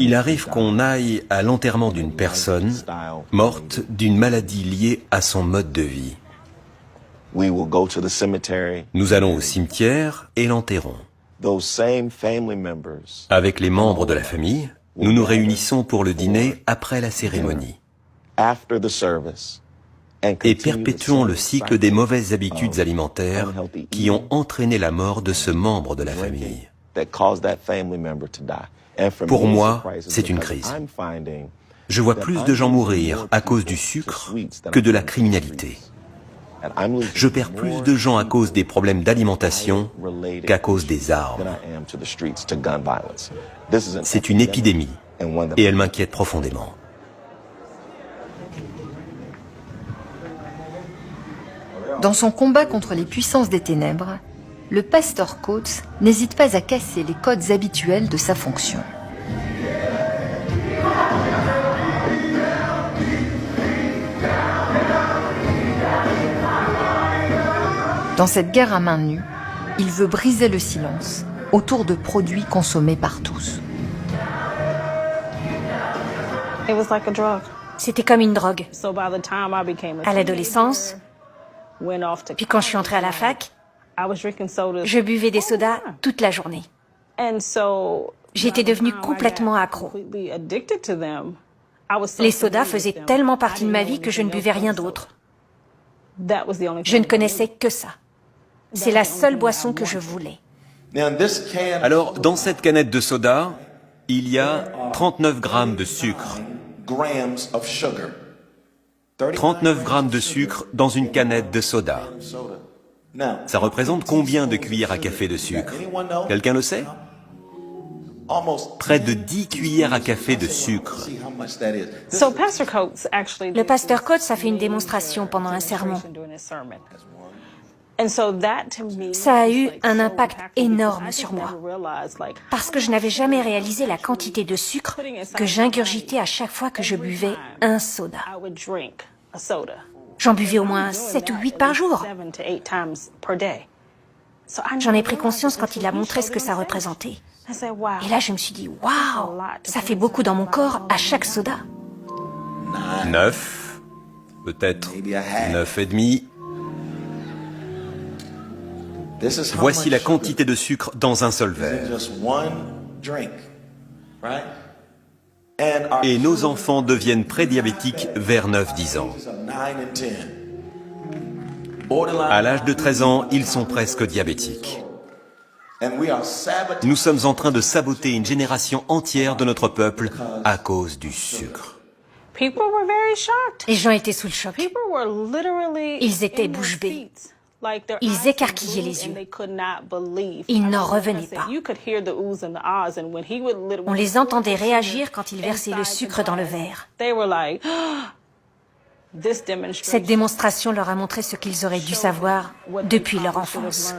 Il arrive qu'on aille à l'enterrement d'une personne morte d'une maladie liée à son mode de vie. Nous allons au cimetière et l'enterrons. Avec les membres de la famille, nous nous réunissons pour le dîner après la cérémonie et perpétuons le cycle des mauvaises habitudes alimentaires qui ont entraîné la mort de ce membre de la famille. Pour moi, c'est une crise. Je vois plus de gens mourir à cause du sucre que de la criminalité. Je perds plus de gens à cause des problèmes d'alimentation qu'à cause des armes. C'est une épidémie et elle m'inquiète profondément. Dans son combat contre les puissances des ténèbres, le pasteur Coates n'hésite pas à casser les codes habituels de sa fonction. Dans cette guerre à main nue, il veut briser le silence autour de produits consommés par tous. C'était comme une drogue. À l'adolescence, puis quand je suis entrée à la fac, je buvais des sodas toute la journée. J'étais devenue complètement accro. Les sodas faisaient tellement partie de ma vie que je ne buvais rien d'autre. Je ne connaissais que ça. C'est la seule boisson que je voulais. Alors, dans cette canette de soda, il y a 39 grammes de sucre. 39 grammes de sucre dans une canette de soda. Ça représente combien de cuillères à café de sucre? Quelqu'un le sait? Près de 10 cuillères à café de sucre. Le pasteur Coates a fait une démonstration pendant un sermon. Ça a eu un impact énorme sur moi, parce que je n'avais jamais réalisé la quantité de sucre que j'ingurgitais à chaque fois que je buvais un soda. J'en buvais au moins 7 ou 8 par jour. J'en ai pris conscience quand il a montré ce que ça représentait. Et là, je me suis dit, waouh, ça fait beaucoup dans mon corps à chaque soda. 9, peut-être 9 et demi. Voici la quantité de sucre dans un seul verre. Et nos enfants deviennent prédiabétiques vers 9-10 ans. À l'âge de 13 ans, ils sont presque diabétiques. Nous sommes en train de saboter une génération entière de notre peuple à cause du sucre. Les gens étaient sous le choc. Ils étaient bouche bée. Ils écarquillaient les yeux. Ils n'en revenaient pas. On les entendait réagir quand ils versaient le sucre dans le verre. Cette démonstration leur a montré ce qu'ils auraient dû savoir depuis leur enfance.